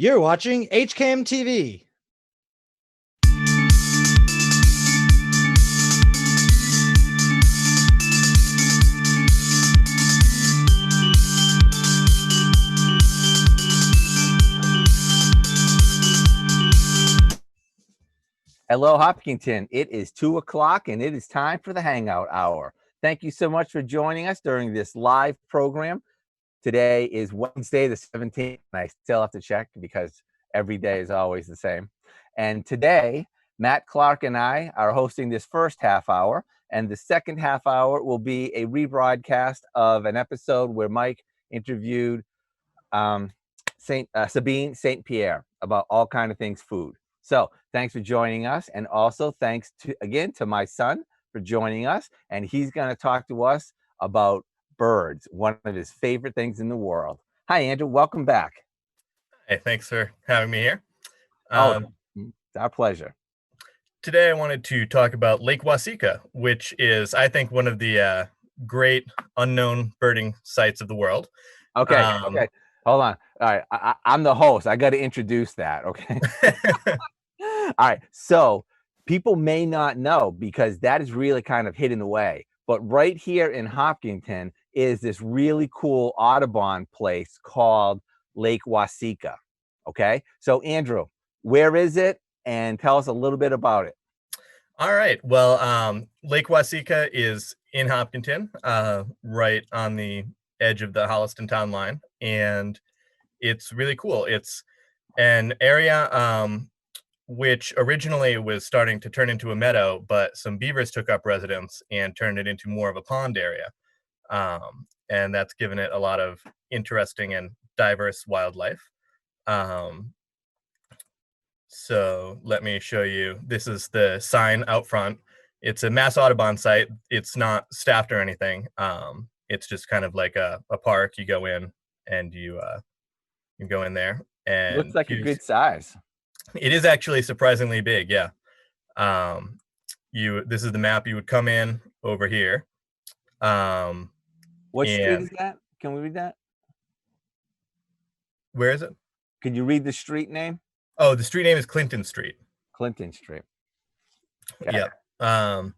You're watching HCAM TV. Hello, Hopkinton. It is 2 o'clock and it is time for the Hangout Hour. Thank you so much for joining us during this live program. Today is Wednesday, the 17th, and I still have to check because every day is always the same. And today, Matt Clark and I are hosting this first half hour, and the second half hour will be a rebroadcast of an episode where Mike interviewed Sabine St. Pierre about all kinds of things food. So thanks for joining us, and also thanks to my son for joining us, and he's going to talk to us about birds, one of his favorite things in the world. Hi, Andrew. Welcome back. Hey, thanks for having me here. It's our pleasure. Today I wanted to talk about Lake Waseeka, which is, I think, one of the great unknown birding sites of the world. Okay. Hold on. All right. I'm the host. I got to introduce that. Okay. All right. So people may not know because that is really kind of hidden away. But right here in Hopkinton is this really cool Audubon place called Lake Waseeka. Okay. So Andrew, where is it? And tell us a little bit about it. All right. Well, Lake Waseeka is in Hopkinton, right on the edge of the Holliston town line. And it's really cool. It's an area which originally was starting to turn into a meadow, but some beavers took up residence and turned it into more of a pond area. And that's given it a lot of interesting and diverse wildlife. So let me show you. This is the sign out front. It's a Mass Audubon site. It's not staffed or anything. It's just kind of like a park. You go in and you go in there. And looks like a good size. It is actually surprisingly big, yeah. This is the map. You would come in over here. What street is that? Can we read that? Where is it? Could you read the street name? Oh, the street name is Clinton Street. Clinton Street. Okay. Yeah.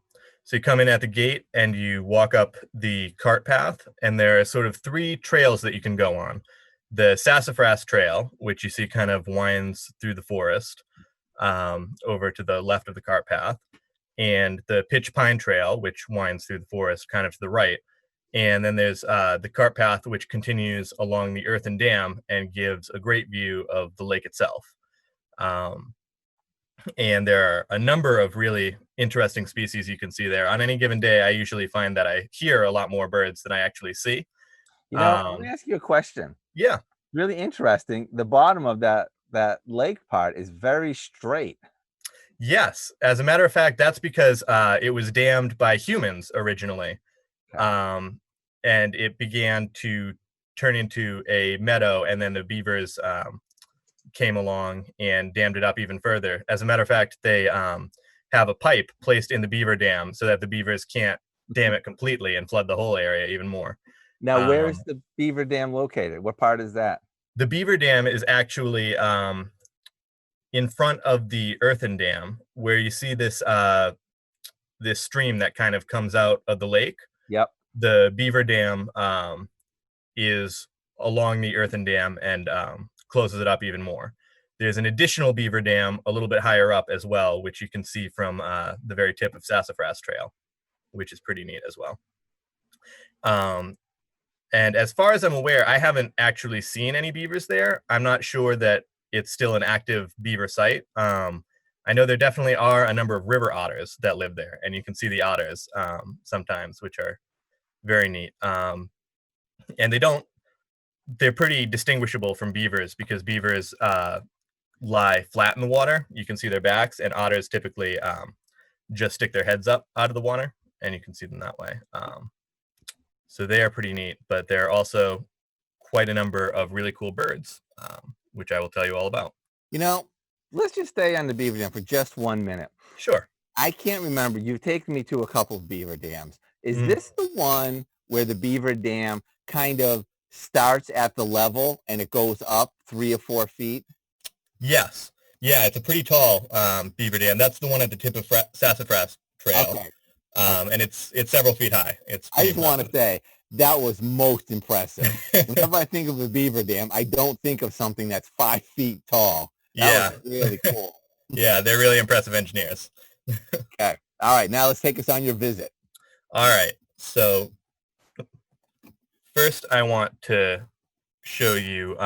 So you come in at the gate and you walk up the cart path, and there are sort of 3 trails that you can go on. The Sassafras Trail, which you see kind of winds through the forest over to the left of the cart path, and the Pitch Pine Trail, which winds through the forest kind of to the right. And then there's the cart path, which continues along the earthen dam and gives a great view of the lake itself. And there are a number of really interesting species you can see there. On any given day, I usually find that I hear a lot more birds than I actually see. Let me ask you a question. Yeah. Really interesting. The bottom of that lake part is very straight. Yes. As a matter of fact, that's because it was dammed by humans originally. Okay. And it began to turn into a meadow, and then the beavers came along and dammed it up even further. As a matter of fact, they have a pipe placed in the beaver dam so that the beavers can't dam it completely and flood the whole area even more. Now, where is the beaver dam located? What part is that? The beaver dam is actually in front of the earthen dam, where you see this this stream that kind of comes out of the lake. Yep. The beaver dam is along the earthen dam and closes it up even more. There's an additional beaver dam a little bit higher up as well, which you can see from the very tip of Sassafras Trail, which is pretty neat as well. And as far as I'm aware, I haven't actually seen any beavers there. I'm not sure that it's still an active beaver site. I know there definitely are a number of river otters that live there, and you can see the otters sometimes, which are very neat. And they're pretty distinguishable from beavers because beavers lie flat in the water. You can see their backs, and otters typically just stick their heads up out of the water, and you can see them that way. So they are pretty neat, but there are also quite a number of really cool birds, which I will tell you all about. Let's just stay on the beaver dam for just 1 minute. Sure. I can't remember. You've taken me to a couple of beaver dams. Is this the one where the beaver dam kind of starts at the level and it goes up 3 or 4 feet? Yes. Yeah, it's a pretty tall beaver dam. That's the one at the tip of Sassafras Trail. Okay. And it's several feet high. It's I pretty just want to say that was most impressive. impressive. Whenever I think of a beaver dam, I don't think of something that's 5 feet tall. That Yeah. was really cool. Yeah, they're really impressive engineers. Okay. All right. Now let's take us on your visit. All right. So first I want to show you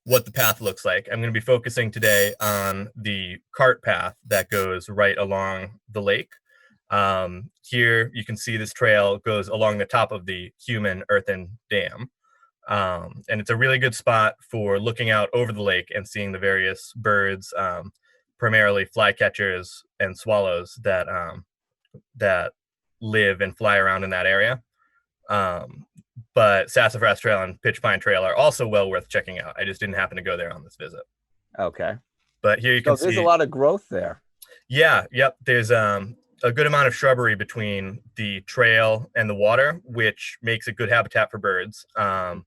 what the path looks like. I'm going to be focusing today on the cart path that goes right along the lake. Here you can see this trail goes along the top of the human earthen dam. And it's a really good spot for looking out over the lake and seeing the various birds, primarily flycatchers and swallows that live and fly around in that area. But Sassafras Trail and Pitch Pine Trail are also well worth checking out. I just didn't happen to go there on this visit. Okay. But here you can see there's a lot of growth there. Yeah, yep. There's a good amount of shrubbery between the trail and the water, which makes a good habitat for birds. And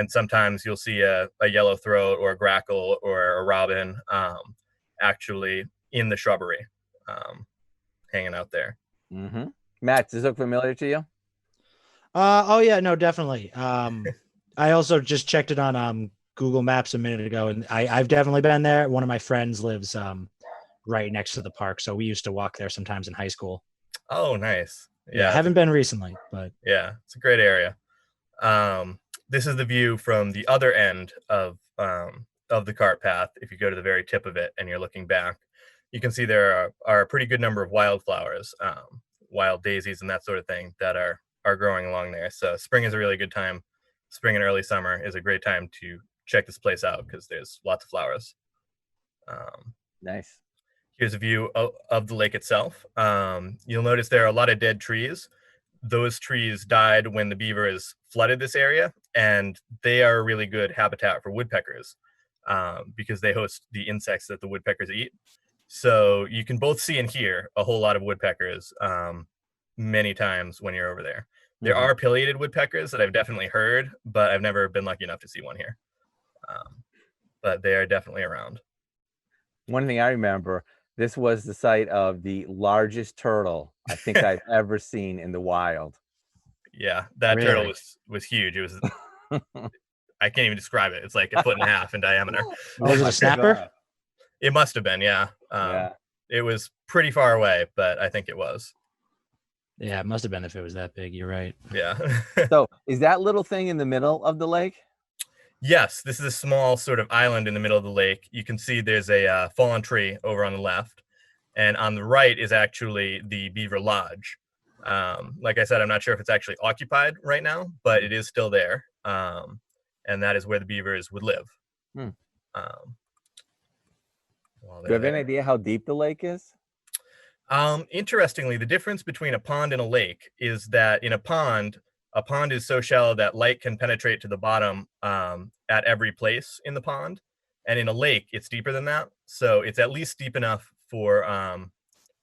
sometimes you'll see a yellowthroat or a grackle or a robin actually in the shrubbery hanging out there. Mm-hmm. Matt, does this look familiar to you? Oh yeah, no, definitely. I also just checked it on Google Maps a minute ago, and I've definitely been there. One of my friends lives right next to the park, so we used to walk there sometimes in high school. Oh, nice. Yeah, haven't been recently, but yeah, it's a great area. This is the view from the other end of the cart path. If you go to the very tip of it and you're looking back, you can see there are a pretty good number of wildflowers, wild daisies and that sort of thing that are growing along there. So spring is a really good time. Spring and early summer is a great time to check this place out because there's lots of flowers. Nice. Here's a view of the lake itself. You'll notice there are a lot of dead trees. Those trees died when the beavers flooded this area, and they are a really good habitat for woodpeckers because they host the insects that the woodpeckers eat. So you can both see and hear a whole lot of woodpeckers many times when you're over there. There are pileated woodpeckers that I've definitely heard, but I've never been lucky enough to see one here. But they are definitely around. One thing I remember, this was the site of the largest turtle I think I've ever seen in the wild. Yeah, that turtle was huge. It was I can't even describe it. It's like 1.5 feet in diameter. Was it a snapper? God. It must have been, yeah. It was pretty far away, but I think it was. Yeah, it must have been if it was that big. You're right. Yeah. So is that little thing in the middle of the lake? Yes, this is a small sort of island in the middle of the lake. You can see there's a fallen tree over on the left, and on the right is actually the Beaver Lodge. Like I said, I'm not sure if it's actually occupied right now, but it is still there, and that is where the beavers would live. Do you have any idea how deep the lake is? Interestingly, the difference between a pond and a lake is that in a pond is so shallow that light can penetrate to the bottom at every place in the pond. And in a lake, it's deeper than that. So it's at least deep enough for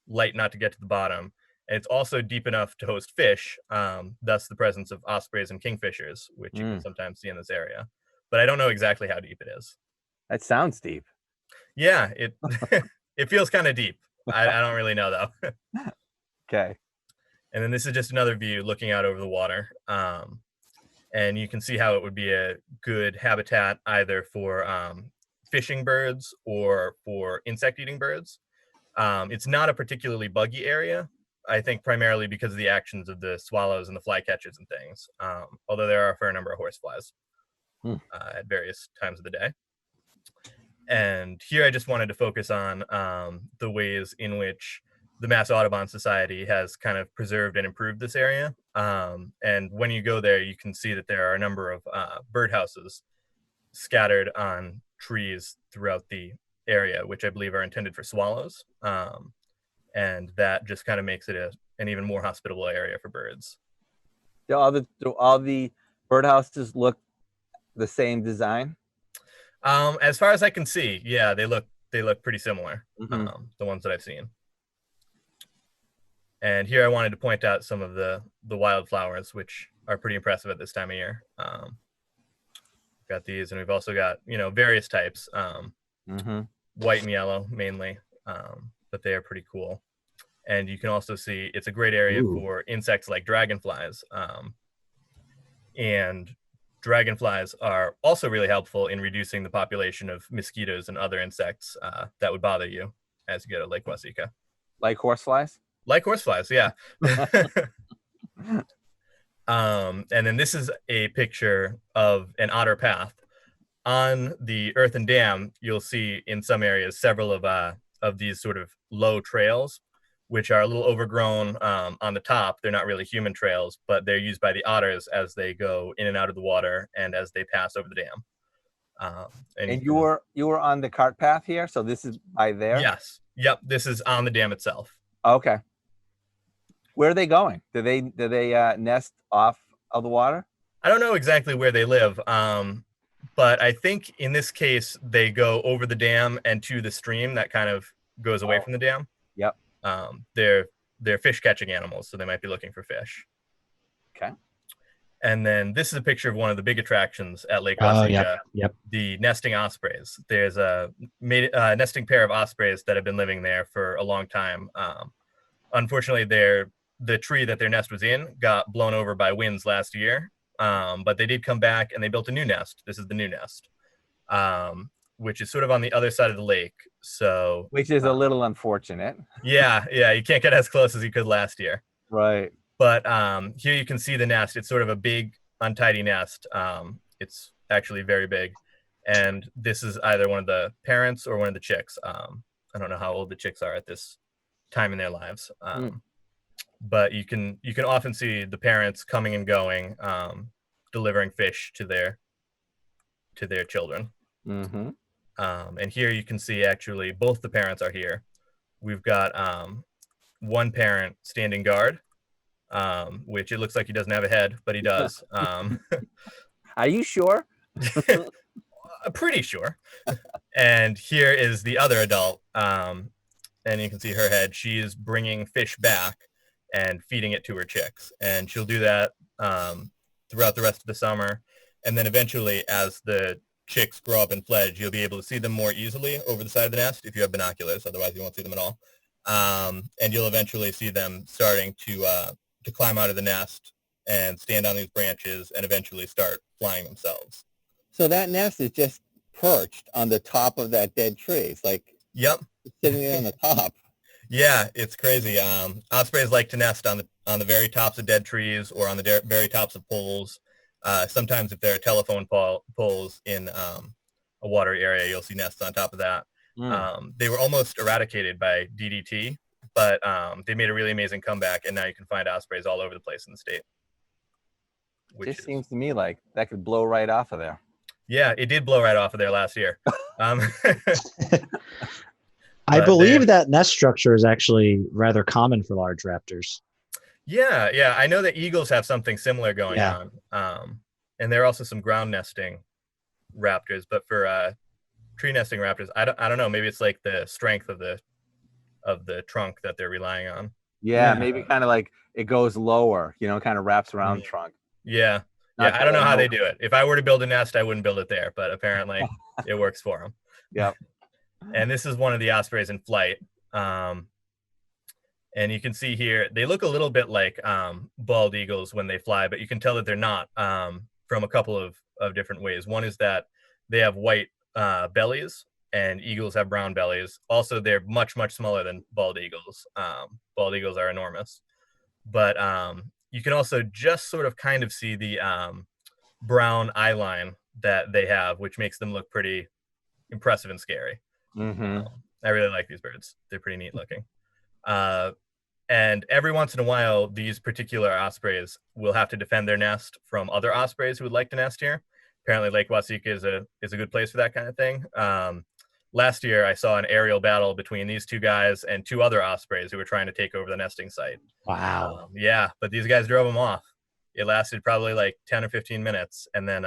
light not to get to the bottom. And it's also deep enough to host fish, thus the presence of ospreys and kingfishers, which you can sometimes see in this area. But I don't know exactly how deep it is. That sounds deep. Yeah, it it feels kind of deep. I don't really know, though. Okay. And then this is just another view looking out over the water. And you can see how it would be a good habitat either for fishing birds or for insect-eating birds. It's not a particularly buggy area, I think primarily because of the actions of the swallows and the flycatchers and things, although there are a fair number of horseflies at various times of the day. And here I just wanted to focus on the ways in which the Mass Audubon Society has kind of preserved and improved this area. And when you go there, you can see that there are a number of birdhouses scattered on trees throughout the area, which I believe are intended for swallows. And that just kind of makes it an even more hospitable area for birds. Do all the birdhouses look the same design? As far as I can see, yeah, they look pretty similar. The ones that I've seen. And here I wanted to point out some of the wildflowers, which are pretty impressive at this time of year. Got these, and we've also got various types. white and yellow mainly, but they are pretty cool. And you can also see it's a great area for insects like dragonflies. And dragonflies are also really helpful in reducing the population of mosquitoes and other insects that would bother you as you go to Lake Waseeka. Like horseflies? Like horseflies, yeah. And then this is a picture of an otter path. On the earthen dam, you'll see in some areas several of these sort of low trails, which are a little overgrown on the top. They're not really human trails, but they're used by the otters as they go in and out of the water and as they pass over the dam. And you were on the cart path here, so this is by there? Yes. Yep. This is on the dam itself. Okay. Where are they going? Do they nest off of the water? I don't know exactly where they live, but I think in this case they go over the dam and to the stream that kind of goes away from the dam. Yep. They're fish catching animals, so they might be looking for fish. Okay. And then this is a picture of one of the big attractions at Lake Waseeka, Yep. the nesting ospreys. There's a nesting pair of ospreys that have been living there for a long time. Unfortunately, the tree that their nest was in got blown over by winds last year, but they did come back and they built a new nest. This is the new nest, which is sort of on the other side of the lake. So, which is a little unfortunate. Yeah, you can't get as close as you could last year. Right. But here you can see the nest. It's sort of a big, untidy nest. It's actually very big. And this is either one of the parents or one of the chicks. I don't know how old the chicks are at this time in their lives. But you can often see the parents coming and going, delivering fish to their children. Mm-hmm. And here you can see actually both the parents are here. We've got one parent standing guard, which it looks like he doesn't have a head, but he does. Are you sure? Pretty sure. And here is the other adult, and you can see her head. She is bringing fish back and feeding it to her chicks, and she'll do that throughout the rest of the summer. And then eventually, as the chicks grow up and fledge, you'll be able to see them more easily over the side of the nest if you have binoculars. Otherwise, you won't see them at all. And you'll eventually see them starting to climb out of the nest and stand on these branches and eventually start flying themselves. So that nest is just perched on the top of that dead tree. It's like, yep, it's sitting there on the top. Yeah, it's crazy. Ospreys like to nest on the very tops of dead trees or on the very tops of poles. Sometimes if there are telephone poles in a water area, you'll see nests on top of that. They were almost eradicated by DDT, but they made a really amazing comeback, and now you can find ospreys all over the place in the state. It just seems to me like that could blow right off of there. Yeah, it did blow right off of there last year. I believe that nest structure is actually rather common for large raptors. Yeah. I know that eagles have something similar going on. And there are also some ground nesting raptors, but for tree nesting raptors, I don't know. Maybe it's like the strength of the trunk that they're relying on. Yeah. Maybe kind of like it goes lower, kind of wraps around the trunk. Yeah. I don't know how they do it. If I were to build a nest, I wouldn't build it there, but apparently it works for them. Yeah. And this is one of the ospreys in flight. And you can see here, they look a little bit like bald eagles when they fly, but you can tell that they're not from a couple of different ways. One is that they have white bellies and eagles have brown bellies. Also, they're much, much smaller than bald eagles. Bald eagles are enormous. But you can also just sort of kind of see the brown eye line that they have, which makes them look pretty impressive and scary. I really like these birds. They're pretty neat looking. And every once in a while, these particular ospreys will have to defend their nest from other ospreys who would like to nest here. Apparently, Lake Waseeka is a good place for that kind of thing. Last year, I saw an aerial battle between these two guys and two other ospreys who were trying to take over the nesting site. Wow. Yeah, but these guys drove them off. It lasted probably like 10 or 15 minutes. And then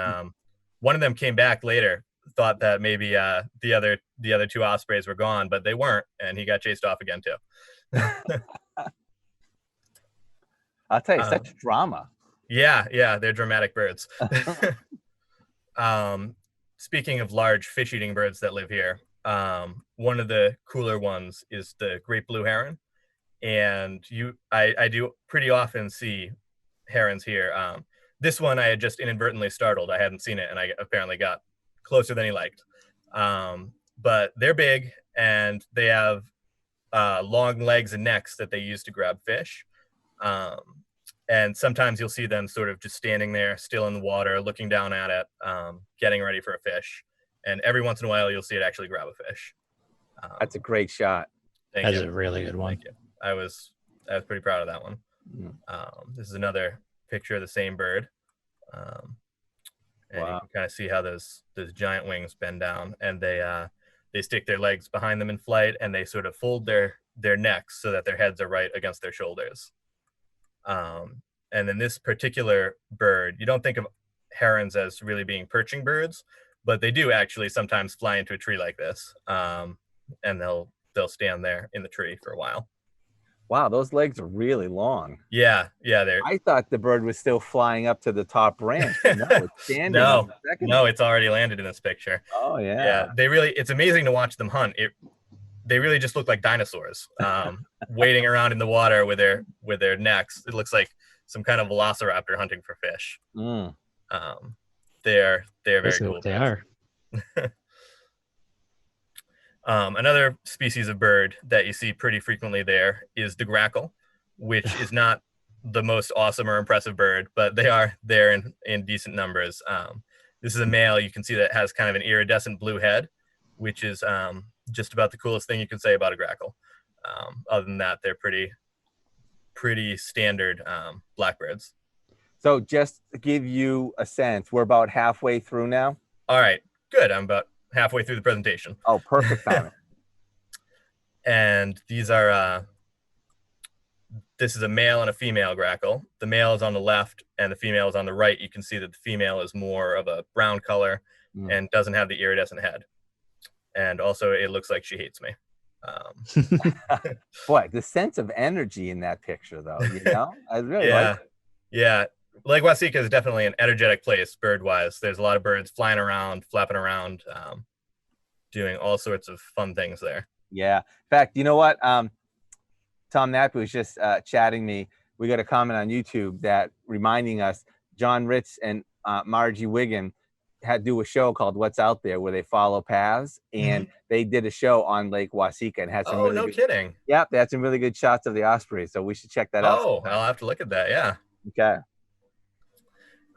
one of them came back later, thought that maybe the other two ospreys were gone, but they weren't. And he got chased off again, too. I'll tell you, such drama. Yeah, they're dramatic birds. Speaking of large fish-eating birds that live here, One of the cooler ones is the great blue heron, and I do pretty often see herons here. This one I had just inadvertently startled. I hadn't seen it, and I apparently got closer than he liked. But they're big, and they have long legs and necks that they use to grab fish. And sometimes you'll see them sort of just standing there, still in the water, looking down at it, getting ready for a fish. And every once in a while, you'll see it actually grab a fish. That's a great shot. That's a really good one. Thank you. I was pretty proud of that one. This is another picture of the same bird. And you can kind of see how those giant wings bend down, and they stick their legs behind them in flight, and they sort of fold their necks so that their heads are right against their shoulders. And then this particular bird, you don't think of herons as really being perching birds, but they do actually sometimes fly into a tree like this, and they'll stand there in the tree for a while. Wow, those legs are really long. Yeah, I thought the bird was still flying up to the top branch. No, it's standing. No, it's already landed in this picture. Oh yeah. It's amazing to watch them hunt. They really just look like dinosaurs, wading around in the water with their necks. It looks like some kind of velociraptor hunting for fish. They're very cool. They are. Another species of bird that you see pretty frequently there is the grackle, which is not the most awesome or impressive bird, but they are there in decent numbers. This is a male. You can see that has kind of an iridescent blue head, which is just about the coolest thing you can say about a grackle. Other than that, they're pretty standard blackbirds. So just to give you a sense, we're about halfway through now. All right, good. I'm about halfway through the presentation. Oh, perfect timing. And these are this is a male and a female grackle. The male is on the left and the female is on the right. You can see that the female is more of a brown color and doesn't have the iridescent head. And also it looks like she hates me. Boy, the sense of energy in that picture though, I really like it. Yeah. Lake Waseeka is definitely an energetic place bird-wise. There's a lot of birds flying around, flapping around, doing all sorts of fun things there. Yeah. In fact, you know what? Tom Nappy was just chatting me. We got a comment on YouTube that reminding us John Ritz and Margie Wiggin had do a show called What's Out There, where they follow paths, and they did a show on Lake Waseeka and had some kidding. Yeah, they had some really good shots of the Ospreys, so we should check that out. Oh, I'll have to look at that. Yeah. Okay.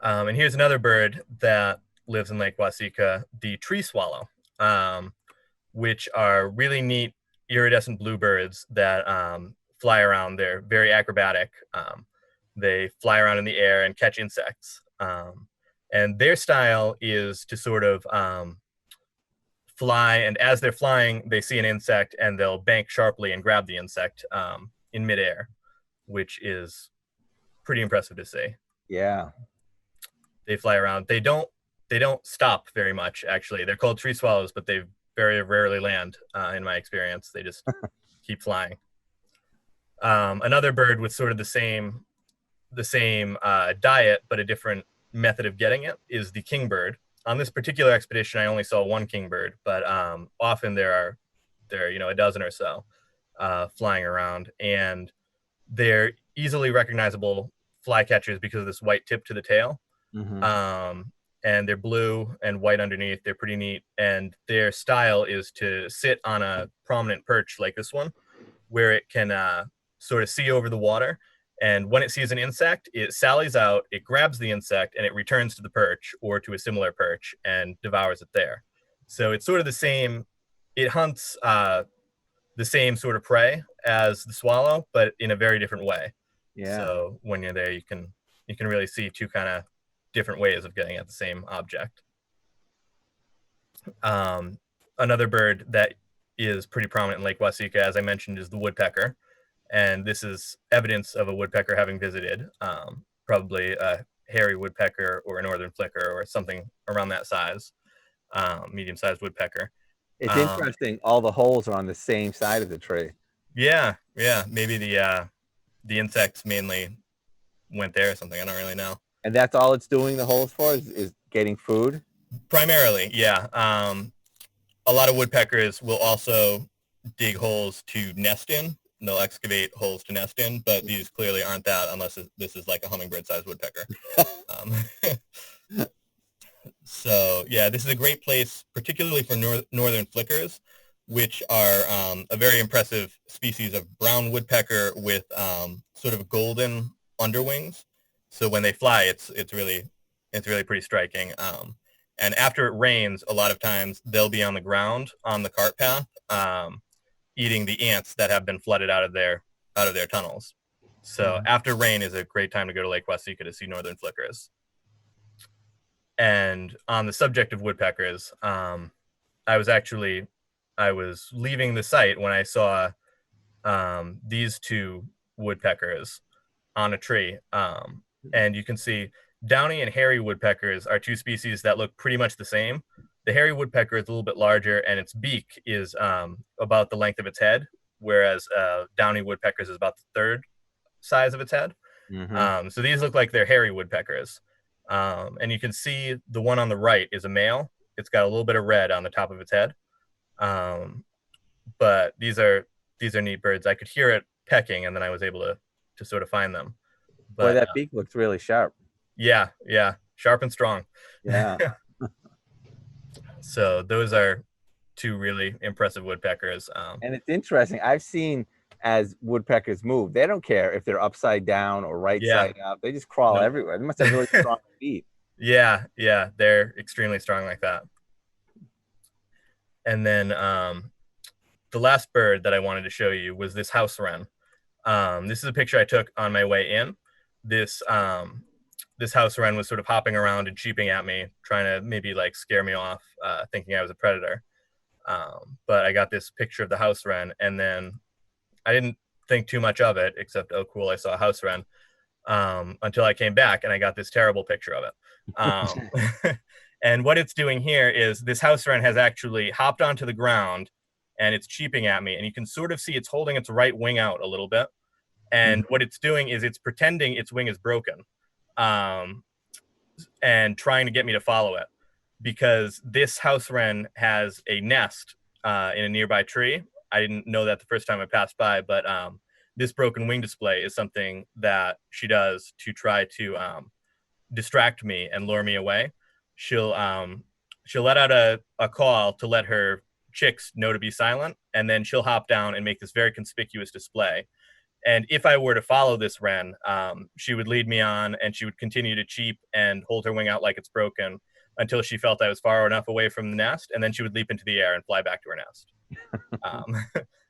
And here's another bird that lives in Lake Waseeka, the tree swallow, which are really neat iridescent blue birds that fly around. They're very acrobatic. They fly around in the air and catch insects. And their style is to sort of fly, and as they're flying, they see an insect and they'll bank sharply and grab the insect in midair, which is pretty impressive to see. Yeah. They fly around. They don't stop very much, actually. They're called tree swallows, but they very rarely land, in my experience. They just keep flying. Another bird with sort of the same diet, but a different method of getting it, is the kingbird. On this particular expedition, I only saw one kingbird, but often there are a dozen or so flying around, and they're easily recognizable flycatchers because of this white tip to the tail. And they're blue and white underneath. They're pretty neat, and their style is to sit on a prominent perch like this one, where it can sort of see over the water. And when it sees an insect, it sallies out, it grabs the insect, and it returns to the perch or to a similar perch and devours it there. So it's sort of the same. It hunts the same sort of prey as the swallow, but in a very different way. Yeah. So when you're there, you can really see two kind of different ways of getting at the same object. Another bird that is pretty prominent in Lake Waseeka, as I mentioned, is the woodpecker. And this is evidence of a woodpecker having visited, probably a hairy woodpecker or a northern flicker or something around that size, medium-sized woodpecker. It's interesting. All the holes are on the same side of the tree. Yeah. Maybe the insects mainly went there or something. I don't really know. And that's all it's doing the holes for is getting food? Primarily, yeah. a lot of woodpeckers will also dig holes to nest in. They'll excavate holes to nest in, but these clearly aren't that unless this is like a hummingbird-sized woodpecker. So yeah, this is a great place, particularly for northern flickers, which are a very impressive species of brown woodpecker with sort of golden underwings. So when they fly, it's really pretty striking. And after it rains, a lot of times they'll be on the ground on the cart path, eating the ants that have been flooded out of their tunnels. So after rain is a great time to go to Lake Waseeka to see northern flickers. And on the subject of woodpeckers, I was leaving the site when I saw these two woodpeckers on a tree. And you can see downy and hairy woodpeckers are two species that look pretty much the same. The hairy woodpecker is a little bit larger, and its beak is about the length of its head, whereas downy woodpeckers is about the third size of its head. So these look like they're hairy woodpeckers. And you can see the one on the right is a male. It's got a little bit of red on the top of its head. But these are neat birds. I could hear it pecking, and then I was able to sort of find them. But boy, that beak looks really sharp. Yeah, sharp and strong. Yeah. So those are two really impressive woodpeckers. And it's interesting. I've seen as woodpeckers move, they don't care if they're upside down or right side up. They just crawl everywhere. They must have really strong feet. Yeah, they're extremely strong like that. And then the last bird that I wanted to show you was this house wren. This is a picture I took on my way in. This house wren was sort of hopping around and cheeping at me, trying to maybe like scare me off, thinking I was a predator. But I got this picture of the house wren, and then I didn't think too much of it, except, oh, cool, I saw a house wren, until I came back and I got this terrible picture of it. And what it's doing here is this house wren has actually hopped onto the ground, and it's cheeping at me, and you can sort of see it's holding its right wing out a little bit. And what it's doing is it's pretending its wing is broken, and trying to get me to follow it, because this house wren has a nest in a nearby tree. I didn't know that the first time I passed by, but this broken wing display is something that she does to try to distract me and lure me away. She'll let out a call to let her chicks know to be silent, and then she'll hop down and make this very conspicuous display. And if I were to follow this wren, she would lead me on, and she would continue to cheep and hold her wing out like it's broken until she felt I was far enough away from the nest, and then she would leap into the air and fly back to her nest.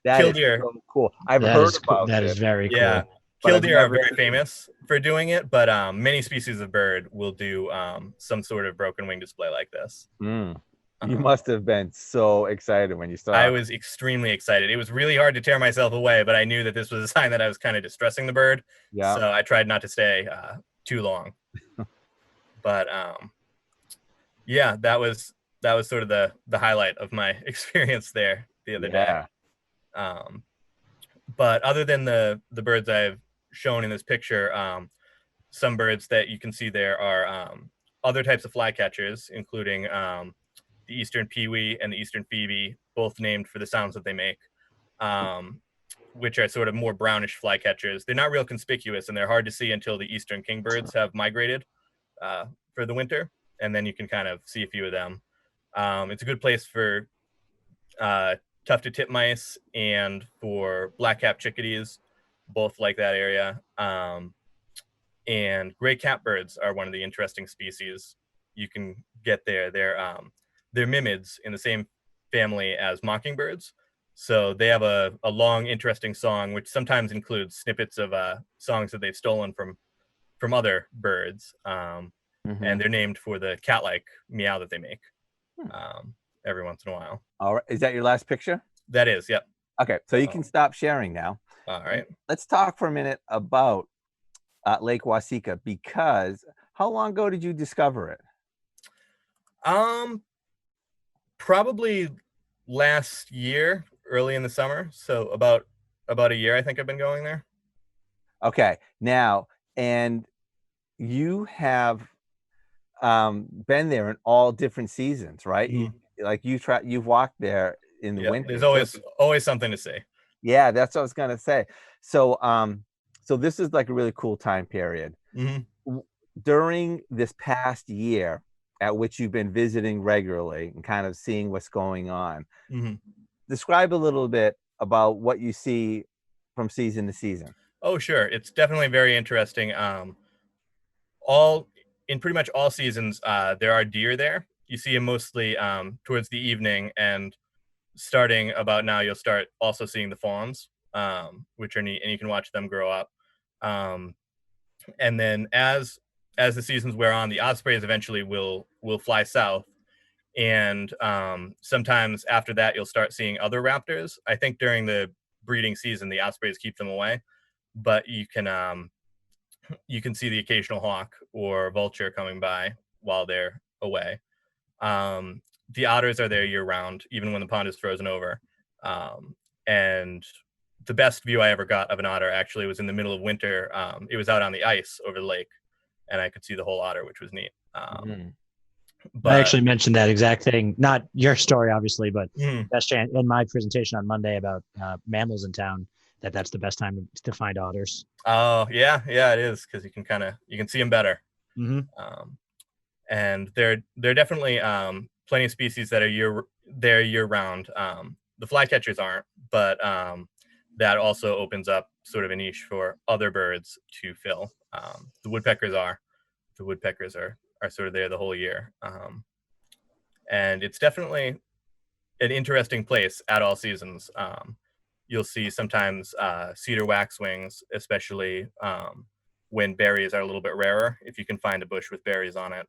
That is so cool. I've heard about that. Is very cool. Yeah, killdeer are very famous for doing it, but many species of bird will do some sort of broken wing display like this. You must have been so excited when you saw it. I was extremely excited. It was really hard to tear myself away, but I knew that this was a sign that I was kind of distressing the bird. Yeah. So I tried not to stay too long. But yeah, that was sort of the highlight of my experience there the other day. But other than the birds I've shown in this picture, some birds that you can see there are other types of flycatchers, including the eastern peewee and the eastern phoebe, both named for the sounds that they make, which are sort of more brownish flycatchers. They're not real conspicuous, and they're hard to see until the eastern kingbirds have migrated for the winter, and then you can kind of see a few of them. It's a good place for tufted titmice and for black-capped chickadees, both like that area. And gray catbirds are one of the interesting species you can get there. They're mimids in the same family as mockingbirds. So they have a long, interesting song, which sometimes includes snippets of songs that they've stolen from other birds. And they're named for the cat-like meow that they make every once in a while. All right. Is that your last picture? That is, yep. Okay, so you can stop sharing now. All right. Let's talk for a minute about Lake Waseeka, because how long ago did you discover it? Probably last year, early in the summer. So about a year, I think I've been going there. Okay, now, and you have been there in all different seasons, right? like you've walked there in the winter. There's always something to see. Yeah, that's what I was gonna say. So so this is like a really cool time period. During this past year at which you've been visiting regularly and kind of seeing what's going on, describe a little bit about what you see from season to season. Oh, sure. It's definitely very interesting. In pretty much all seasons, there are deer there. You see them mostly towards the evening, and starting about now, you'll start also seeing the fawns, which are neat, and you can watch them grow up. And then as the seasons wear on, the ospreys eventually will fly south, and sometimes after that, you'll start seeing other raptors. I think during the breeding season, the ospreys keep them away, but you can see the occasional hawk or vulture coming by while they're away. The otters are there year round, even when the pond is frozen over. And the best view I ever got of an otter actually was in the middle of winter. It was out on the ice over the lake, and I could see the whole otter, which was neat. But I actually mentioned that exact thing, not your story, obviously, but best chance in my presentation on Monday about mammals in town. That's the best time to find otters. Oh yeah, it is, because you can see them better. And there are definitely plenty of species that are year round. The flycatchers aren't, but that also opens up sort of a niche for other birds to fill. The woodpeckers are sort of there the whole year. And it's definitely an interesting place at all seasons. You'll see sometimes cedar waxwings, especially when berries are a little bit rarer. If you can find a bush with berries on it,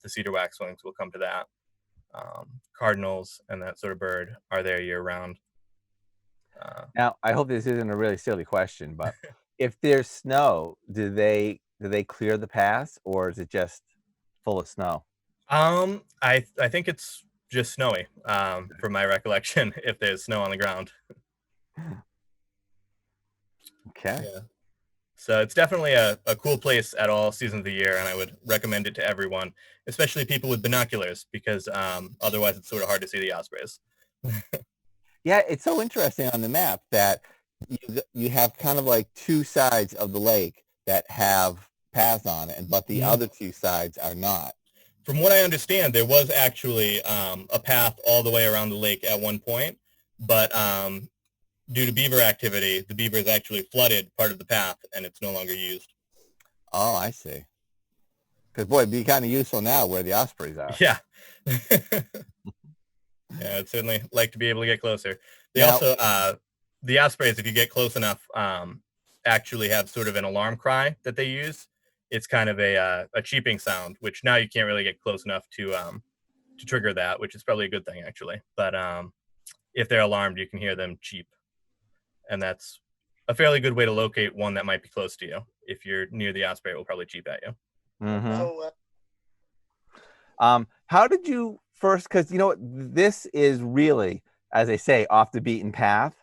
the cedar waxwings will come to that. Cardinals and that sort of bird are there year round. Now, I hope this isn't a really silly question, but if there's snow, do they clear the paths, or is it just full of snow? I think it's just snowy, from my recollection, if there's snow on the ground. Okay. Yeah. So it's definitely a cool place at all seasons of the year, and I would recommend it to everyone, especially people with binoculars, because otherwise it's sort of hard to see the ospreys. Yeah, it's so interesting on the map that you have kind of like two sides of the lake that have paths on it, but the other two sides are not. From what I understand, there was actually a path all the way around the lake at one point, but due to beaver activity, the beavers actually flooded part of the path, and it's no longer used. Oh, I see. Because, boy, it'd be kind of useful now where the ospreys are. Yeah. Yeah, I'd certainly like to be able to get closer. They also, the ospreys, if you get close enough, actually have sort of an alarm cry that they use. It's kind of a cheeping sound, which now you can't really get close enough to trigger that, which is probably a good thing, actually. But if they're alarmed, you can hear them cheep. And that's a fairly good way to locate one that might be close to you. If you're near the osprey, it will probably cheep at you. How did you first, because this is really, as they say, off the beaten path.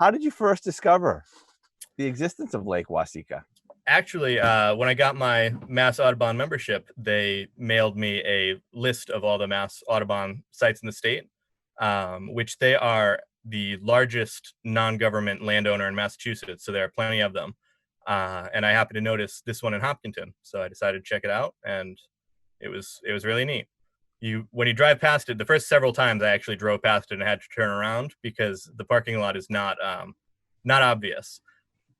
How did you first discover the existence of Lake Waseeka? Actually, when I got my Mass Audubon membership, they mailed me a list of all the Mass Audubon sites in the state, which they are the largest non-government landowner in Massachusetts, so there are plenty of them. And I happened to notice this one in Hopkinton, so I decided to check it out, and it was really neat. When you drive past it, the first several times I actually drove past it and had to turn around because the parking lot is not obvious,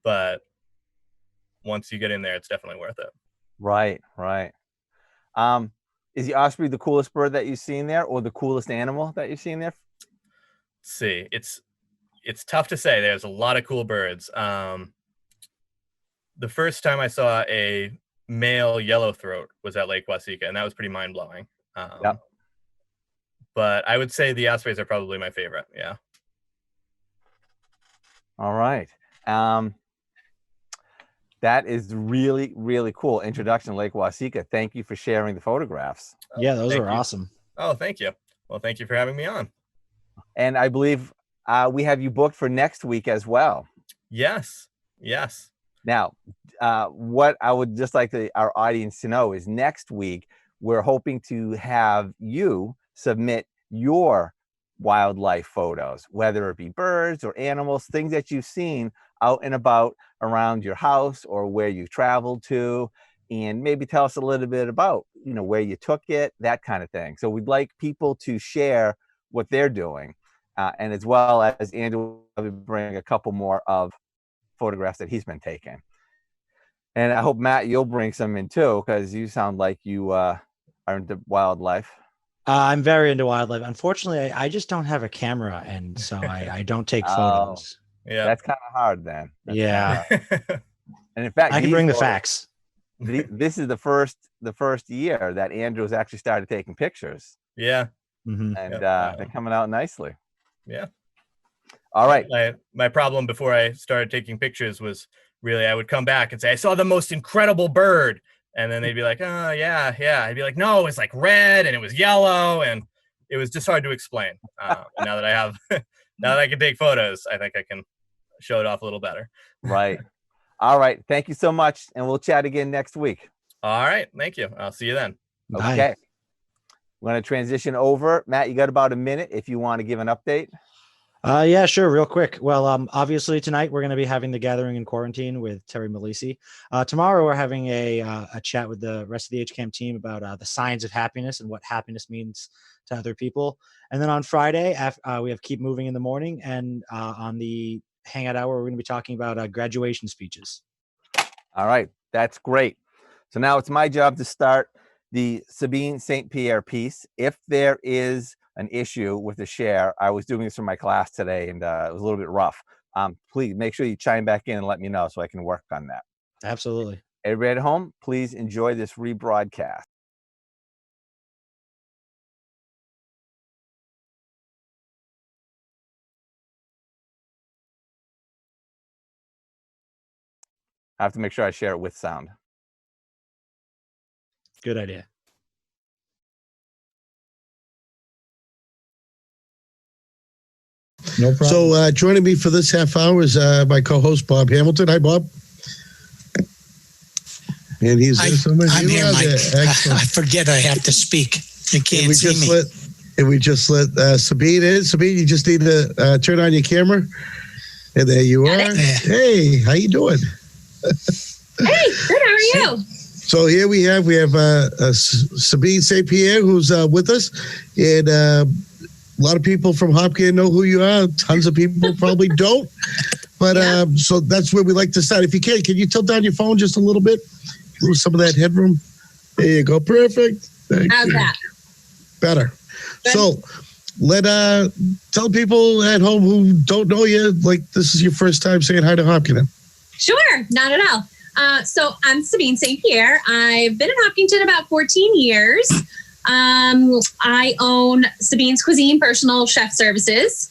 but once you get in there, it's definitely worth it. Right. Is the osprey the coolest bird that you've seen there, or the coolest animal that you've seen there? Let's see, it's tough to say. There's a lot of cool birds. The first time I saw a male yellowthroat was at Lake Waseeka, and that was pretty mind-blowing. But I would say the ospreys are probably my favorite. Yeah. All right. That is really, really cool introduction to Lake Waseeka. Thank you for sharing the photographs. Yeah, those are awesome. Oh, thank you. Well, thank you for having me on. And I believe we have you booked for next week as well. Yes. Now, what I would just like our audience to know is next week, we're hoping to have you submit your wildlife photos, whether it be birds or animals, things that you've seen out and about around your house or where you traveled to, and maybe tell us a little bit about, where you took it, that kind of thing. So we'd like people to share what they're doing. And as well as Andrew will bring a couple more of photographs that he's been taking. And I hope, Matt, you'll bring some in too, because you sound like you are into wildlife. I'm very into wildlife. Unfortunately, I just don't have a camera, and so I don't take photos. Yeah, that's kind of hard then. Yeah. And in fact, I can bring the facts. This is the first year that Andrew's actually started taking pictures. Yeah. Mm-hmm. And they're coming out nicely. Yeah. All right. My problem before I started taking pictures was really I would come back and say, I saw the most incredible bird. And then they'd be like, oh, yeah. I'd be like, no, it was like red and it was yellow. And it was just hard to explain. And now that I can take photos, I think I can show it off a little better. Right. All right. Thank you so much. And we'll chat again next week. All right. Thank you. I'll see you then. Bye. Okay. We're going to transition over. Matt, you got about a minute if you want to give an update. Yeah, sure. Real quick. Well, obviously tonight we're going to be having the Gathering in Quarantine with Terry Malisi. Tomorrow we're having a chat with the rest of the HCAM team about the science of happiness and what happiness means to other people. And then on Friday, we have Keep Moving in the morning. And on the Hangout Hour, we're going to be talking about graduation speeches. All right. That's great. So now it's my job to start the Sabine St. Pierre piece. If there is an issue with the share, I was doing this for my class today and it was a little bit rough. Please make sure you chime back in and let me know so I can work on that. Absolutely. Everybody at home, please enjoy this rebroadcast. I have to make sure I share it with sound. Good idea. No problem. So joining me for this half hour is my co-host, Bob Hamilton. Hi, Bob. And he's I'm here, Mike. I forget I have to speak. You can't see me. We just let Sabine in. Sabine, you just need to turn on your camera. And there you are. Hey, how you doing? Hey, good. How are you? So here we have Sabine St. Pierre, who's with us. And a lot of people from Hopkinton know who you are. Tons of people probably don't. But so that's where we like to start. If you can you tilt down your phone just a little bit? Lose some of that headroom. There you go. Perfect. How's that? Better. Good. So tell people at home who don't know you, like this is your first time saying hi to Hopkinton. Sure, not at all. So I'm Sabine St. Pierre. I've been in Hopkinton about 14 years. I own Sabine's Cuisine Personal Chef Services.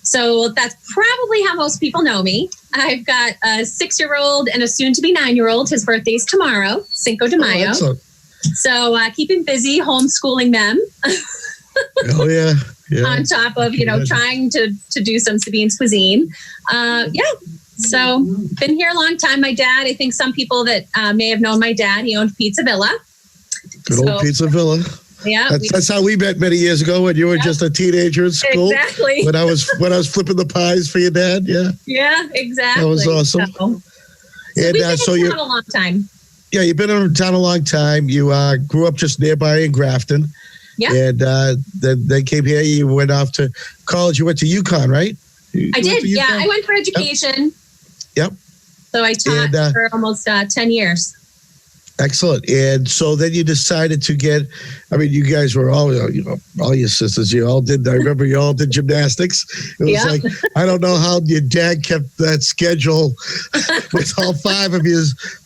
So that's probably how most people know me. I've got a 6-year-old and a soon-to-be 9-year-old. His birthday's tomorrow, Cinco de Mayo. So keeping busy, homeschooling them. Oh, yeah. On top of, trying to do some Sabine's Cuisine. So been here a long time. My dad, I think some people that may have known my dad, he owned Pizza Villa. Good old Pizza Villa. Yeah, that's how we met many years ago when you were just a teenager in school. Exactly. When I was flipping the pies for your dad. Yeah. Yeah, exactly. That was awesome. So we've been in town a long time. Yeah, you've been in town a long time. You grew up just nearby in Grafton. Yeah. And then came here. You went off to college. You went to UConn, right? I did. Yeah, I went for education. Yep. So I taught for almost 10 years. Excellent. And so then you decided to you guys were all your sisters, you all did. I remember you all did gymnastics. It was like, I don't know how your dad kept that schedule with all 5 of you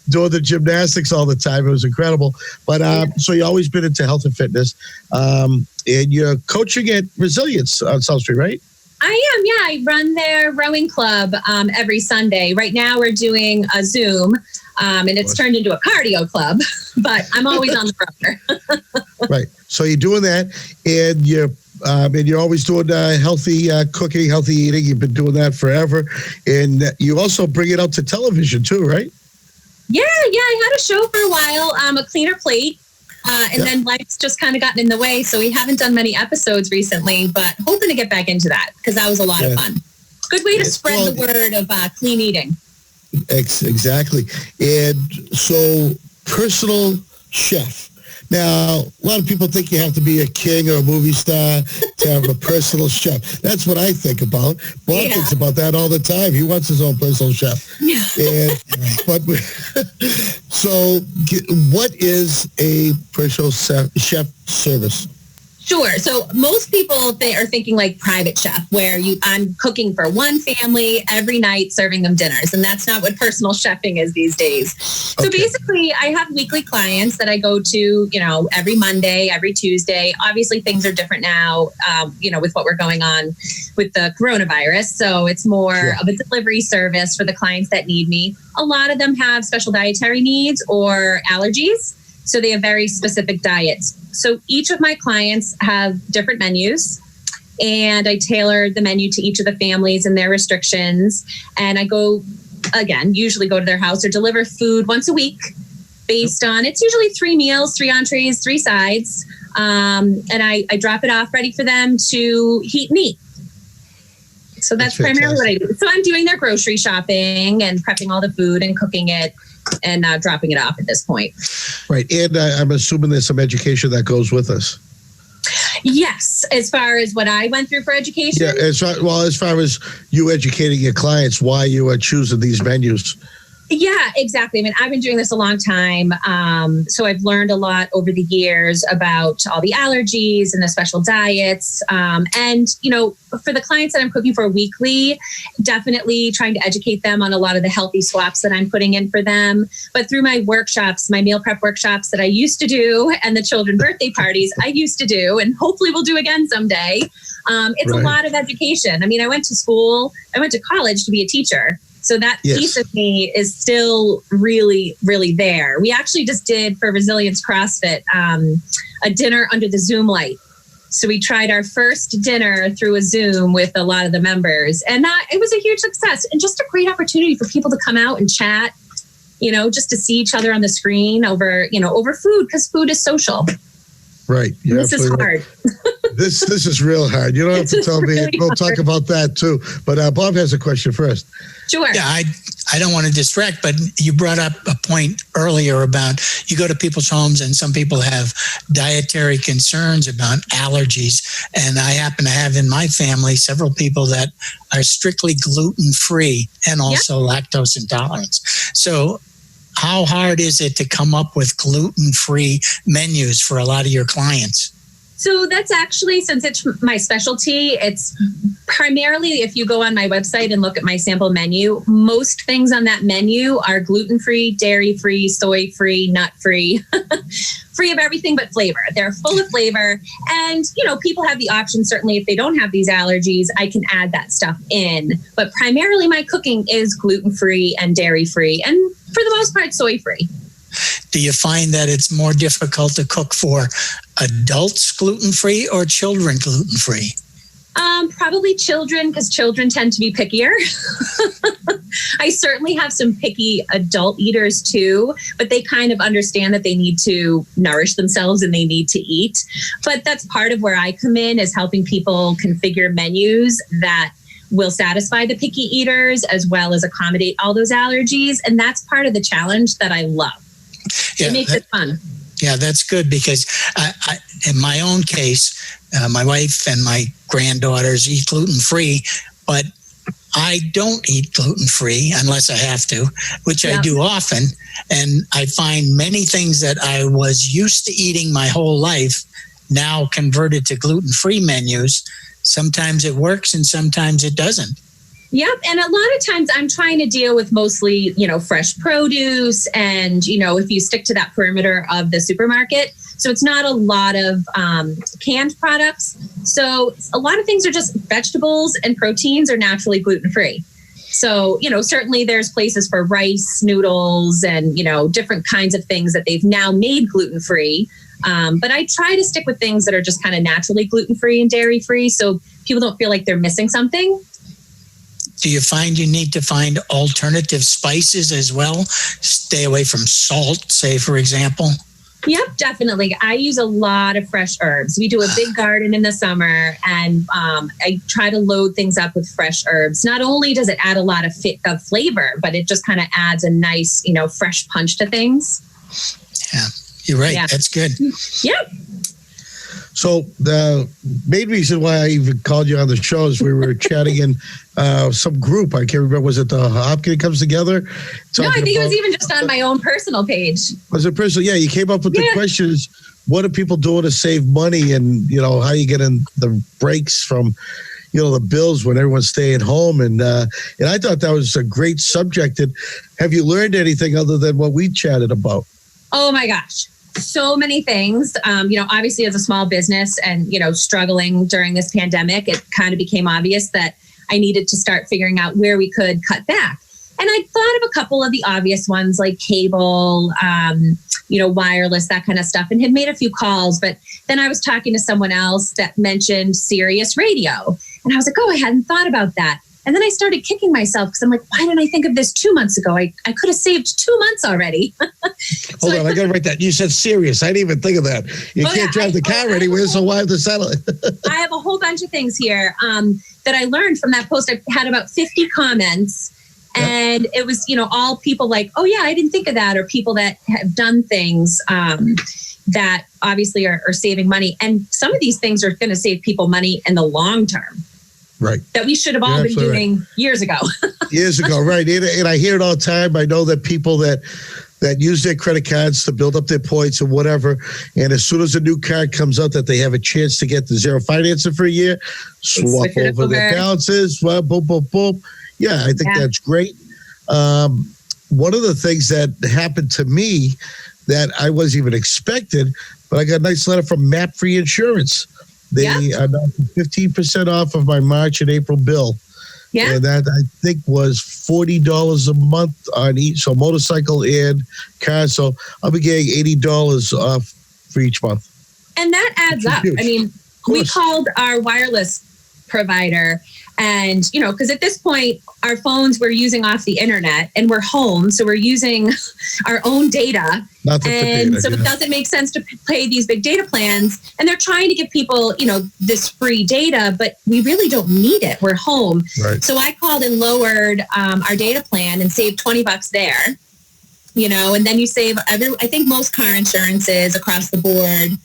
doing the gymnastics all the time. It was incredible. But so you always been into health and fitness. And you're coaching at Resilience on South Street, right? I am, yeah. I run their rowing club every Sunday. Right now we're doing a Zoom, and it's turned into a cardio club, but I'm always on the rower. Right. So you're doing that, and you're always doing healthy cooking, healthy eating. You've been doing that forever. And you also bring it out to television too, right? Yeah. I had a show for a while, A Cleaner Plate. And then life's just kind of gotten in the way. So we haven't done many episodes recently, but hoping to get back into that because that was a lot of fun. Good way to spread the word of clean eating. Exactly. And so personal chef. Now, a lot of people think you have to be a king or a movie star to have a personal chef. That's what I think about. Bob thinks about that all the time. He wants his own personal chef. Yeah. So what is a personal chef service? Sure. So most people they are thinking like private chef, where I'm cooking for one family every night, serving them dinners, and that's not what personal chefing is these days. So basically, I have weekly clients that I go to, every Monday, every Tuesday. Obviously, things are different now, with what we're going on with the coronavirus. So it's more of a delivery service for the clients that need me. A lot of them have special dietary needs or allergies. So they have very specific diets. So each of my clients have different menus, and I tailor the menu to each of the families and their restrictions. And I usually go to their house or deliver food once a week based on, it's usually 3 meals, 3 entrees, 3 sides. And I drop it off ready for them to heat and eat. So that's primarily what I do. So I'm doing their grocery shopping and prepping all the food and cooking it and dropping it off at this point. Right. And I'm assuming there's some education that goes with us. Yes. As far as what I went through for education. Yeah. As far as you educating your clients, why you are choosing these menus. Yeah, exactly. I mean, I've been doing this a long time. So I've learned a lot over the years about all the allergies and the special diets. And, for the clients that I'm cooking for weekly, definitely trying to educate them on a lot of the healthy swaps that I'm putting in for them. But through my workshops, my meal prep workshops that I used to do and the children birthday parties I used to do, and hopefully we'll do again someday. It's a lot of education. I mean, I went to college to be a teacher. So that piece of me is still really, really there. We actually just did for Resilience CrossFit a dinner under the Zoom light. So we tried our first dinner through a Zoom with a lot of the members, and it was a huge success and just a great opportunity for people to come out and chat, just to see each other on the screen over food, because food is social. Right. This is hard. This is real hard. You don't have to tell me. We'll talk about that too. But Bob has a question first. Sure. Yeah, I don't want to distract, but you brought up a point earlier about you go to people's homes and some people have dietary concerns about allergies. And I happen to have in my family several people that are strictly gluten-free and also lactose intolerance. So how hard is it to come up with gluten-free menus for a lot of your clients? So that's actually, since it's my specialty, it's primarily, if you go on my website and look at my sample menu, most things on that menu are gluten-free, dairy-free, soy-free, nut-free, free of everything but flavor. They're full of flavor. And, people have the option, certainly if they don't have these allergies, I can add that stuff in. But primarily my cooking is gluten-free and dairy-free, and for the most part, soy-free. Do you find that it's more difficult to cook for adults gluten-free or children gluten-free? Probably children, because children tend to be pickier. I certainly have some picky adult eaters too, but they kind of understand that they need to nourish themselves and they need to eat. But that's part of where I come in, is helping people configure menus that will satisfy the picky eaters as well as accommodate all those allergies. And that's part of the challenge that I love. It makes it fun. Yeah, that's good, because I, in my own case, my wife and my granddaughters eat gluten-free, but I don't eat gluten-free unless I have to, which I do often. And I find many things that I was used to eating my whole life now converted to gluten-free menus. Sometimes it works and sometimes it doesn't. Yep. And a lot of times I'm trying to deal with mostly, fresh produce and, if you stick to that perimeter of the supermarket. So it's not a lot of canned products. So a lot of things are just vegetables, and proteins are naturally gluten-free. So, certainly there's places for rice, noodles, and, different kinds of things that they've now made gluten-free. But I try to stick with things that are just kind of naturally gluten-free and dairy-free, so people don't feel like they're missing something. Do you find you need to find alternative spices as well? Stay away from salt, say, for example? Yep, definitely. I use a lot of fresh herbs. We do a big garden in the summer, and I try to load things up with fresh herbs. Not only does it add a lot of flavor, but it just kind of adds a nice, fresh punch to things. Yeah, you're right. Yeah. That's good. Yep. So the main reason why I even called you on the show is we were chatting in some group. I can't remember. Was it the Hopkinton Comes Together? No, I think it was even just on my own personal page. Was it personal? Yeah, you came up with the questions. What are people doing to save money, and how you get in the breaks from the bills when everyone's staying home, and I thought that was a great subject. And have you learned anything other than what we chatted about? Oh my gosh. So many things, obviously as a small business and, struggling during this pandemic, it kind of became obvious that I needed to start figuring out where we could cut back. And I thought of a couple of the obvious ones like cable, wireless, that kind of stuff, and had made a few calls. But then I was talking to someone else that mentioned Sirius radio. And I was like, oh, I hadn't thought about that. And then I started kicking myself because I'm like, why didn't I think of this 2 months ago? I could have saved 2 months already. Hold on, I got to write that. You said Sirius. I didn't even think of that. You can't drive the car anywhere, so why have the satellite? I have a whole bunch of things here that I learned from that post. I had about 50 comments. And it was, all people like, oh, yeah, I didn't think of that. Or people that have done things that obviously are saving money. And some of these things are going to save people money in the long term. Right. That we should have all been doing years ago. Years ago, right. And I hear it all the time. I know that people that use their credit cards to build up their points or whatever, and as soon as a new card comes out that they have a chance to get the zero financing for a year, swap over their balances, boom, boom, boom. Yeah, I think that's great. One of the things that happened to me that I wasn't even expected, but I got a nice letter from Map Free Insurance. They announced 15% off of my March and April bill. Yeah. And that I think was $40 a month on each, so motorcycle and car. So I'll be getting $80 off for each month. And that adds up. Huge. I mean, we called our wireless provider, and because at this point our phones we're using off the internet and we're home, so we're using our own data, it doesn't make sense to pay these big data plans. And they're trying to give people this free data, but we really don't need it. We're home. Right. So I called and lowered our data plan and saved $20 there. And then you save I think most car insurances across the board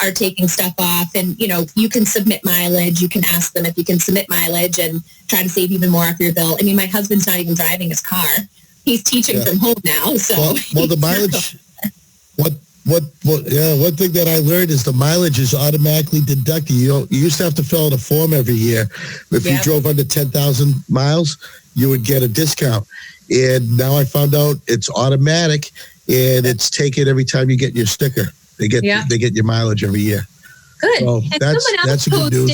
are taking stuff off, and, you can submit mileage. You can ask them if you can submit mileage and try to save even more off your bill. I mean, my husband's not even driving his car. He's teaching from home now. So well the mileage, one thing that I learned is the mileage is automatically deducted. You used to have to fill out a form every year. If you drove under 10,000 miles, you would get a discount. And now I found out it's automatic, and it's taken every time you get your sticker. They get your mileage every year. Good. So and that's a good news.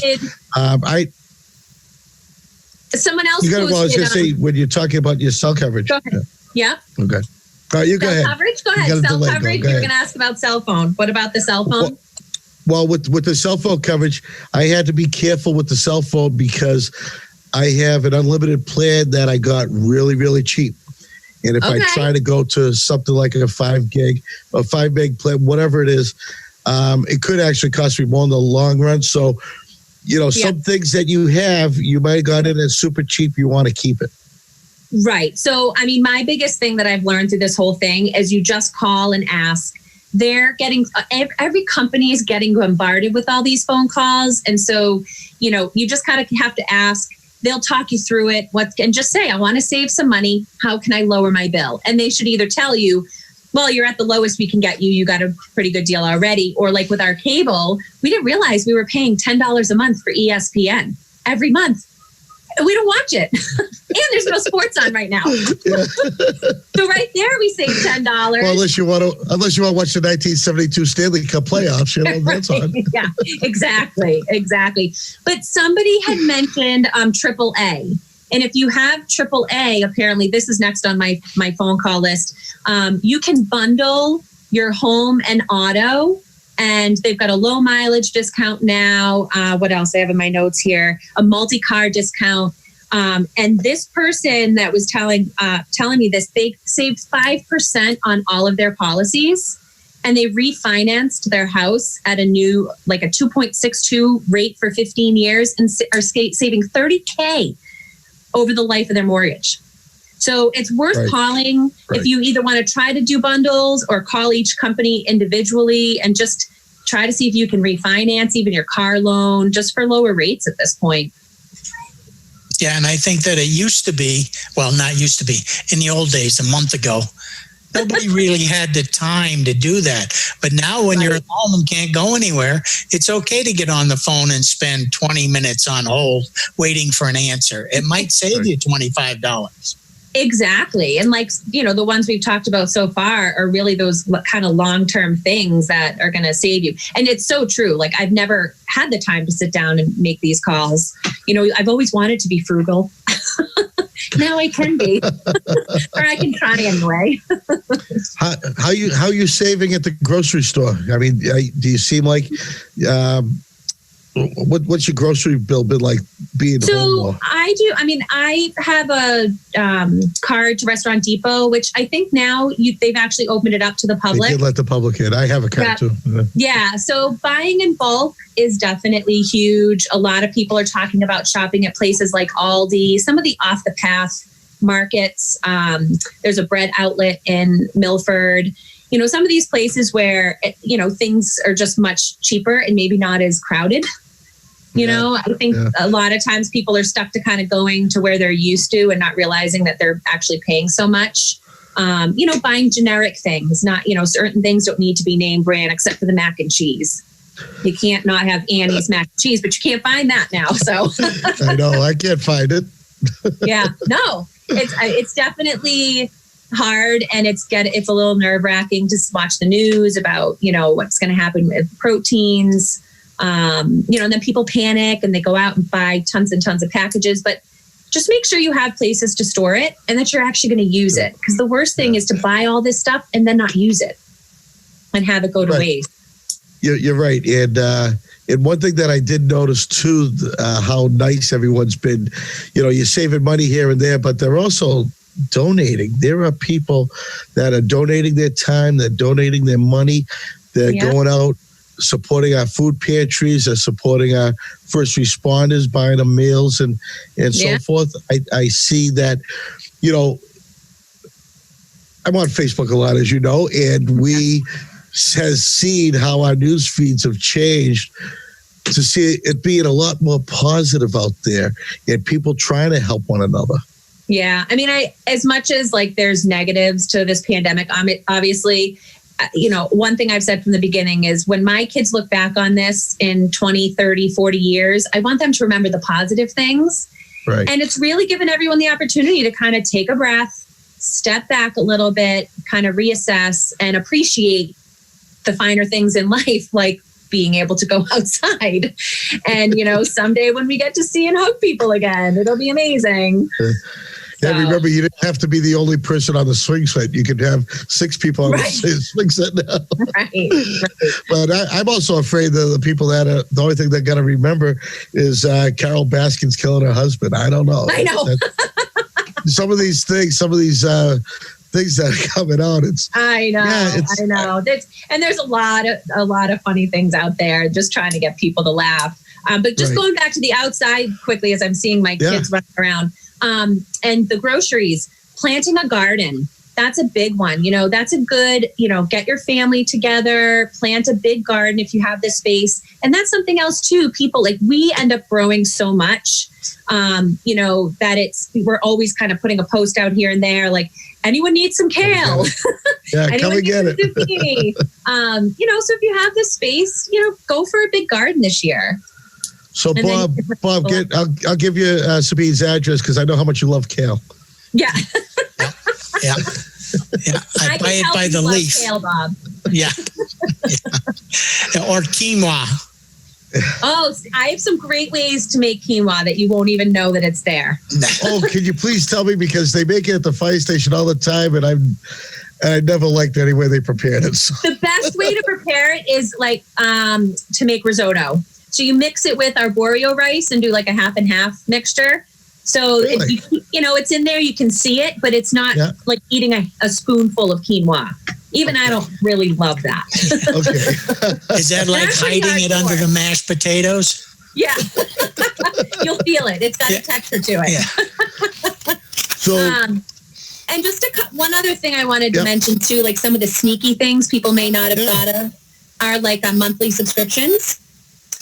Someone else posted. Well, I was going to say, when you're talking about your cell coverage. Go ahead. Yeah. Okay. All right, you go ahead. Coverage? Go ahead. Cell coverage. You're going to ask about cell phone. What about the cell phone? Well, with the cell phone coverage, I had to be careful with the cell phone because I have an unlimited plan that I got really, really cheap. And if I try to go to something like a 5 gig or 5 meg plan, whatever it is, it could actually cost me more in the long run. So, some things that you might have got in as super cheap. You want to keep it. Right. So, I mean, my biggest thing that I've learned through this whole thing is you just call and ask. They're getting, every company is getting bombarded with all these phone calls. And so, you just kind of have to ask. They'll talk you through it and just say, I want to save some money. How can I lower my bill? And they should either tell you, well, you're at the lowest we can get you. You got a pretty good deal already. Or like with our cable, we didn't realize we were paying $10 a month for ESPN every month. We don't watch it. And there's no sports on right now. So right there, we save $10. Well, unless you want to watch the 1972 Stanley Cup playoffs, that's on. Yeah, exactly. But somebody had mentioned AAA. And if you have AAA, apparently this is next on my phone call list. You can bundle your home and auto. And they've got a low mileage discount now. What else? I have in my notes here. A multi-car discount. And this person that was telling me this, they saved 5% on all of their policies. and they refinanced their house at a new, like a 2.62 rate for 15 years and are saving $30K over the life of their mortgage. So it's worth calling if you either want to try to do bundles or call each company individually and just try to see if you can refinance even your car loan just for lower rates at this point. Yeah, and I think that it used to be, well, not used to be, in the old days, a month ago, nobody really had the time to do that. But now when you're at home and can't go anywhere, it's okay to get on the phone and spend 20 minutes on hold waiting for an answer. It might save you $25. Exactly. And like, you know, the ones we've talked about so far are really those kind of long-term things that are going to save you. And it's so true. Like, I've never had the time to sit down and make these calls. You know, I've always wanted to be frugal. Now I can be, or I can try anyway. How you saving at the grocery store? I mean, do you seem like, what's your grocery bill been like being home? More? I do. I mean, I have a card to Restaurant Depot, which I think now they've actually opened it up to the public. They did let the public in. I have a card too. Yeah. So buying in bulk is definitely huge. A lot of people are talking about shopping at places like Aldi, some of the off the path markets. There's a bread outlet in Milford. You know, some of these places where, you know, things are just much cheaper and maybe not as crowded. You know, I think a lot of times people are stuck to kind of going to where they're used to and not realizing that they're actually paying so much. You know, buying generic things, not, you know, certain things don't need to be name brand except for the mac and cheese. You can't not have Annie's mac and cheese, but you can't find that now. So I know, I can't find it. Yeah, no, it's definitely hard, and it's a little nerve-wracking to watch the news about, you know, what's going to happen with proteins. You know, and then people panic and they go out and buy tons and tons of packages, but just make sure you have places to store it and that you're actually going to use it. Because the worst thing is to buy all this stuff and then not use it and have it go to waste. You're right. And one thing that I did notice too, how nice everyone's been. You know, you're saving money here and there, but they're also donating. There are people that are donating their time, they're donating their money, they're going out, supporting our food pantries, they're supporting our first responders, buying them meals and so forth. I see that, you know, I'm on Facebook a lot, as you know, and we has seen how our news feeds have changed to see it being a lot more positive out there and people trying to help one another. Yeah. I mean, as much as like there's negatives to this pandemic, obviously, you know, one thing I've said from the beginning is when my kids look back on this in 20, 30, 40 years, I want them to remember the positive things. Right. And it's really given everyone the opportunity to kind of take a breath, step back a little bit, kind of reassess and appreciate the finer things in life, like being able to go outside. And, you know, someday when we get to see and hug people again, it'll be amazing. Yeah, remember, you didn't have to be the only person on the swing set. You could have 6 people on the swing set now. Right. But I'm also afraid that the people that are, the only thing they're going to remember is Carol Baskin's killing her husband. I don't know. I know. Some of these things that are coming out. I know. And there's a lot of funny things out there, just trying to get people to laugh. But just going back to the outside quickly, as I'm seeing my kids running around. And the groceries, planting a garden, that's a big one. You know, that's a good, you know, get your family together, plant a big garden if you have the space. And that's something else too. People, like, we end up growing so much, you know, that we're always kind of putting a post out here and there, like, anyone needs some kale? Yeah, come and get it. You know, so if you have the space, you know, go for a big garden this year. So Bob, I'll give you Sabine's address because I know how much you love kale. Yeah. Yeah. I buy it by the leaf. Kale, Bob. Yeah. Or quinoa. Oh, I have some great ways to make quinoa that you won't even know that it's there. Oh, can you please tell me, because they make it at the fire station all the time, and I never liked any way they prepared it. So. The best way to prepare it is like to make risotto. So you mix it with arborio rice and do like a half and half mixture. So if you know, it's in there, you can see it, but it's not like eating a spoonful of quinoa. Even I don't really love that. Okay. Is that like hiding it under the mashed potatoes? Yeah. You'll feel it. It's got a texture to it. Yeah. So, and just one other thing I wanted to mention too, like some of the sneaky things people may not have thought of are like monthly subscriptions.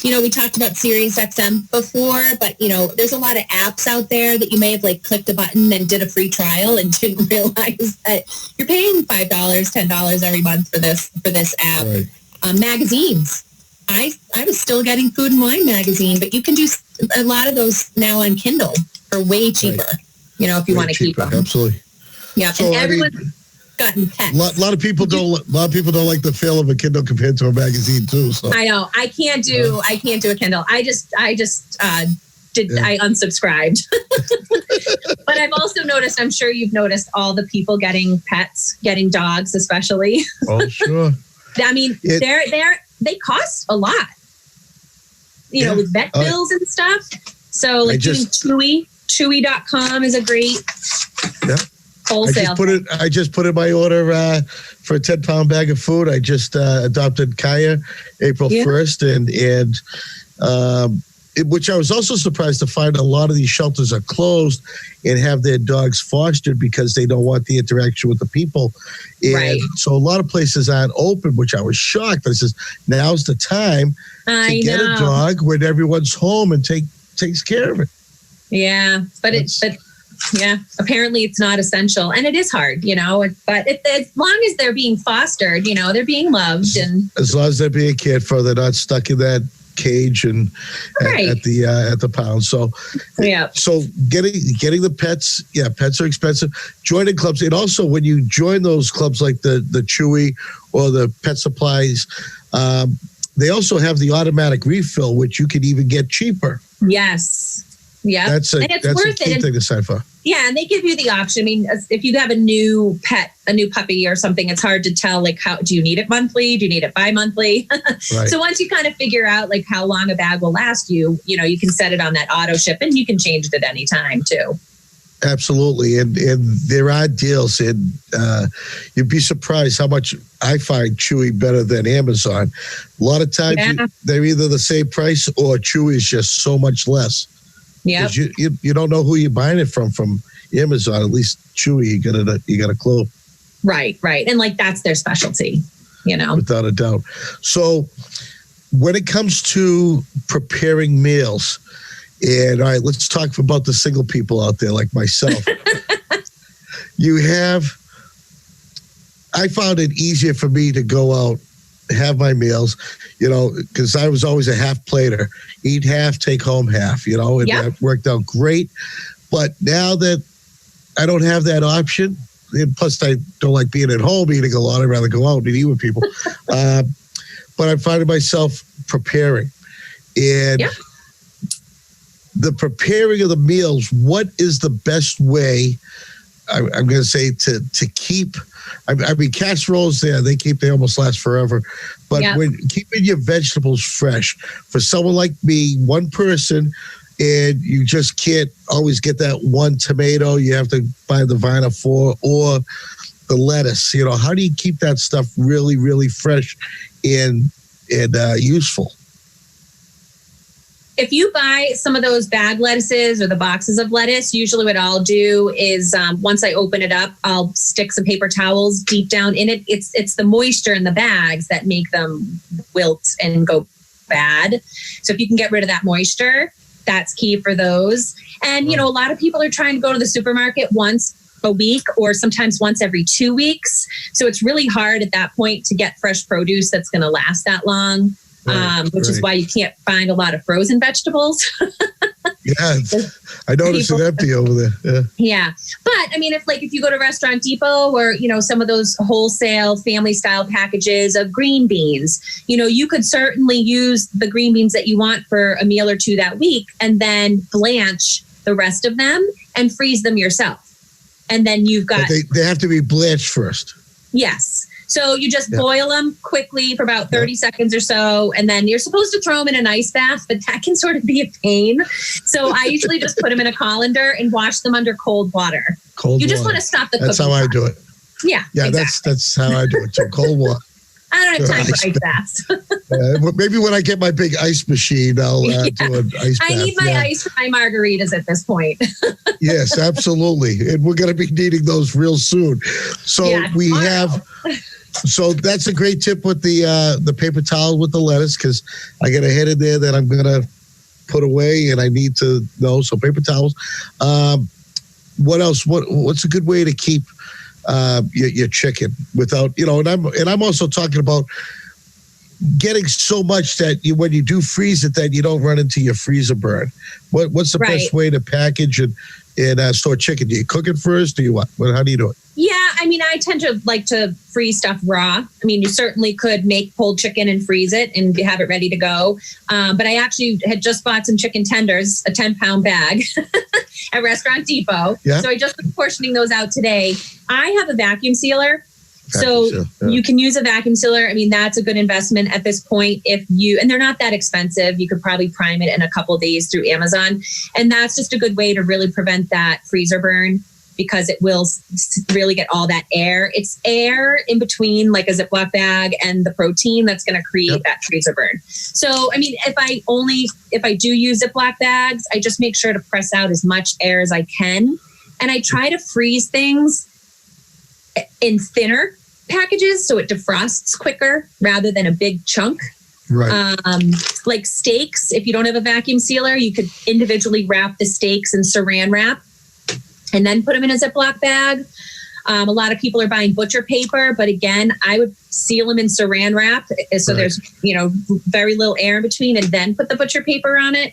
You know, we talked about Sirius XM before, but you know, there's a lot of apps out there that you may have like clicked a button and did a free trial and didn't realize that you're paying $5, $10 every month for this app. right. Magazines. I was still getting Food and Wine magazine, but you can do a lot of those now on Kindle for way cheaper. Right. You know, if you want to keep them. Absolutely. Yeah, so, and everyone's gotten pets. A lot of people don't like the feel of a Kindle compared to a magazine too. So I know I can't do a Kindle. I unsubscribed. But I've also noticed, I'm sure you've noticed all the people getting pets, getting dogs, especially. Oh, sure. I mean, they cost a lot. You know, with vet bills and stuff. So like doing Chewy.com is a great wholesale. I just put in my order for a 10-pound bag of food. I just adopted Kaya April 1st, and which I was also surprised to find a lot of these shelters are closed and have their dogs fostered because they don't want the interaction with the people. And so a lot of places aren't open, which I was shocked. I says, now's the time to get a dog when everyone's home and takes care of it. Yeah, but apparently it's not essential, and it is hard, you know. But as long as they're being fostered, you know, they're being loved, and as long as they're being cared for, they're not stuck in that cage and at the pound. So so getting the pets, pets are expensive. Joining clubs, and also when you join those clubs like the Chewy or the Pet Supplies, they also have the automatic refill, which you can even get cheaper. Yes. Yeah, that's a key thing to sign for. Yeah, and they give you the option. I mean, if you have a new pet, a new puppy or something, it's hard to tell, like, how do you need it monthly? Do you need it bi-monthly? Right. So once you kind of figure out like how long a bag will last you, you know, you can set it on that auto ship and you can change it at any time too. Absolutely. And there are deals, and you'd be surprised how much I find Chewy better than Amazon. A lot of times they're either the same price or Chewy is just so much less. Yeah, you don't know who you're buying it from Amazon. At least Chewy, you got a clue. Right, and like that's their specialty, you know, without a doubt. So when it comes to preparing meals, and all right, let's talk about the single people out there like myself. I found it easier for me to go out, have my meals, you know, because I was always a half plater, eat half, take home half, you know, and that worked out great. But now that I don't have that option, and plus I don't like being at home eating a lot, I'd rather go out and eat with people. But I'm finding myself preparing. And the preparing of the meals, what is the best way, I'm going to say, to keep, I mean, casseroles, they almost last forever. But when keeping your vegetables fresh, for someone like me, one person, and you just can't always get that one tomato, you have to buy the vine of 4 or the lettuce. You know, how do you keep that stuff really, really fresh and useful? If you buy some of those bag lettuces or the boxes of lettuce, usually what I'll do is once I open it up, I'll stick some paper towels deep down in it. It's the moisture in the bags that make them wilt and go bad. So if you can get rid of that moisture, that's key for those. And, you know, a lot of people are trying to go to the supermarket once a week or sometimes once every 2 weeks. So it's really hard at that point to get fresh produce that's going to last that long. Which is why you can't find a lot of frozen vegetables. I noticed it empty over there. Yeah. But I mean, if you go to Restaurant Depot or, you know, some of those wholesale family style packages of green beans, you know, you could certainly use the green beans that you want for a meal or two that week and then blanch the rest of them and freeze them yourself. And then you've got... But they have to be blanched first. Yes. So you just boil them quickly for about 30 seconds or so, and then you're supposed to throw them in an ice bath, but that can sort of be a pain. So I usually just put them in a colander and wash them under cold water. You just want to stop the cooking. That's how I do it. Yeah. Yeah, exactly. that's how I do it. So cold water. I don't have time for ice baths. Maybe when I get my big ice machine, I'll do an ice bath. I need my ice for my margaritas at this point. Yes, absolutely. And we're going to be needing those real soon. So we have, so that's a great tip with the paper towel with the lettuce, because I got a head in there that I'm going to put away and I need to know. So paper towels. What else? What's a good way to keep your chicken without, and I'm also talking about getting so much that when you do freeze it, that you don't run into your freezer burn. What's the best way to package and store chicken? Do you cook it first? Do you what? How do you do it? Yeah, I mean, I tend to like to freeze stuff raw. I mean, you certainly could make pulled chicken and freeze it and have it ready to go. But I actually had just bought some chicken tenders, a 10-pound bag at Restaurant Depot. Yeah. So I just was portioning those out today. I have a vacuum sealer. You can use a vacuum sealer. I mean, that's a good investment at this point. And they're not that expensive. You could probably prime it in a couple of days through Amazon. And that's just a good way to really prevent that freezer burn, because it will really get all that air. It's air in between like a Ziploc bag and the protein that's going to create that freezer burn. So, I mean, if I do use Ziploc bags, I just make sure to press out as much air as I can. And I try to freeze things in thinner packages so it defrosts quicker rather than a big chunk. Right. Like steaks, if you don't have a vacuum sealer, you could individually wrap the steaks in saran wrap and then put them in a Ziploc bag. A lot of people are buying butcher paper, but again, I would seal them in saran wrap so there's very little air in between, and then put the butcher paper on it.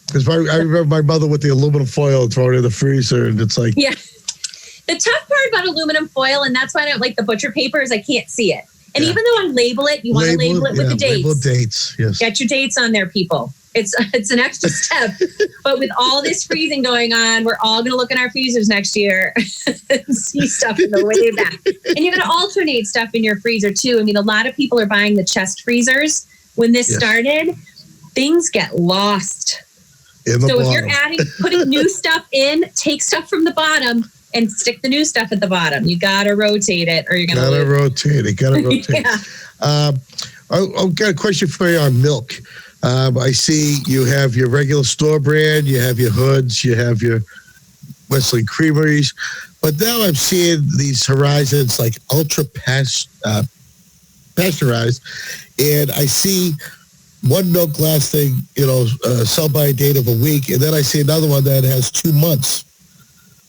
Because I remember my mother with the aluminum foil and throwing it in the freezer, and it's like The tough part about aluminum foil, and that's why I don't like the butcher paper, is I can't see it. And even though I label it, you want to label it with the dates. Label dates, yes. Get your dates on there, people. It's an extra step. But with all this freezing going on, we're all going to look in our freezers next year and see stuff in the way back. And you're going to alternate stuff in your freezer too. I mean, a lot of people are buying the chest freezers. When this started, things get lost. If you're putting new stuff in, take stuff from the bottom and stick the new stuff at the bottom. You got to rotate it, or you're going to Gotta rotate it. I've got a question for you on milk. I see you have your regular store brand, you have your Hoods, you have your Wesley Creameries, but now I'm seeing these Horizons like ultra pasteurized, and I see one milk lasting, sell by date of a week, and then I see another one that has 2 months.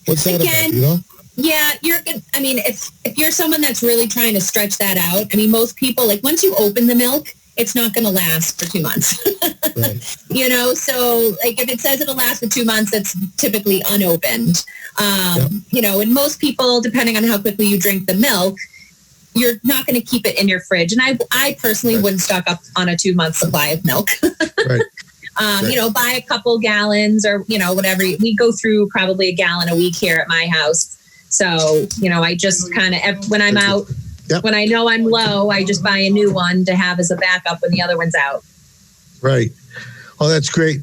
What's that about, Yeah, you're good. I mean, if you're someone that's really trying to stretch that out, I mean, most people, like, once you open the milk, it's not going to last for 2 months. Right. So like if it says it'll last for 2 months, it's typically unopened. And most people, depending on how quickly you drink the milk, you're not going to keep it in your fridge. And I personally wouldn't stock up on a 2-month supply of milk. Right. Buy a couple gallons or, whatever. We go through probably a gallon a week here at my house. So, I just kind of, when I'm out, when I know I'm low, I just buy a new one to have as a backup when the other one's out. Right. Oh, that's great.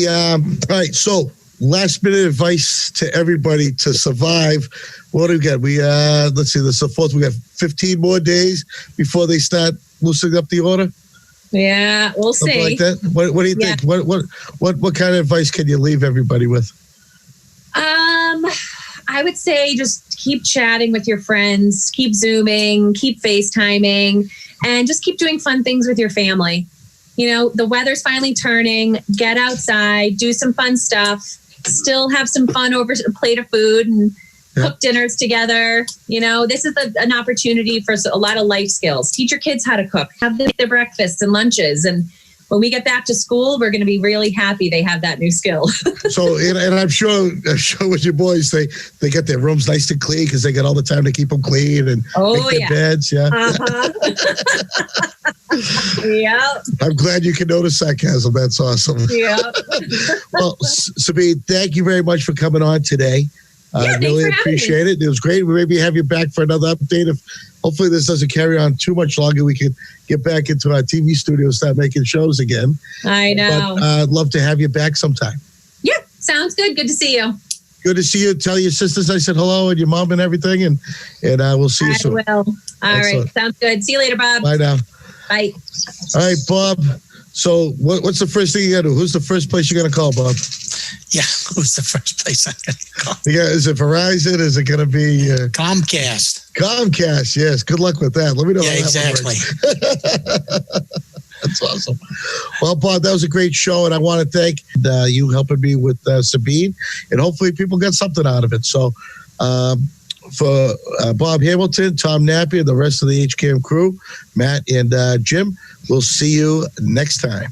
All right. So last minute advice to everybody to survive. What do we got? Let's see, this is the 4th. We got 15 more days before they start loosening up the order. Yeah, we'll see. Something like that. What do you think? What kind of advice can you leave everybody with? I would say just keep chatting with your friends, keep Zooming, keep FaceTiming, and just keep doing fun things with your family. The weather's finally turning. Get outside, do some fun stuff, still have some fun over a plate of food and cook dinners together. This is an opportunity for a lot of life skills. Teach your kids how to cook, have them eat their breakfasts and lunches. And when we get back to school, we're going to be really happy they have that new skill. So, and I'm sure with your boys, they get their rooms nice and clean because they get all the time to keep them clean and make their beds. Yeah. Yeah. I'm glad you can notice sarcasm. That's awesome. Yeah. Well, Sabine, thank you very much for coming on today. I really appreciate it. It was great. We maybe have you back for another update. If hopefully this doesn't carry on too much longer, we can get back into our TV studio and start making shows again. I know. But I'd love to have you back sometime. Yeah, sounds good. Good to see you. Good to see you. Tell your sisters I said hello and your mom and everything, and we'll see you soon. I will. All right. Sounds good. See you later, Bob. Bye now. Bye. All right, Bob. So what's the first thing you got to do? Who's the first place you're going to call, Bob? Yeah, who's the first place I'm going to call? Yeah, is it Verizon? Is it going to be Comcast? Comcast, yes. Good luck with that. Let me know. Yeah, how that exactly. That's awesome. Well, Bob, that was a great show, and I want to thank you helping me with Sabine, and hopefully people get something out of it. So for Bob Hamilton, Tom Napier, the rest of the HCAM crew, Matt and Jim, we'll see you next time.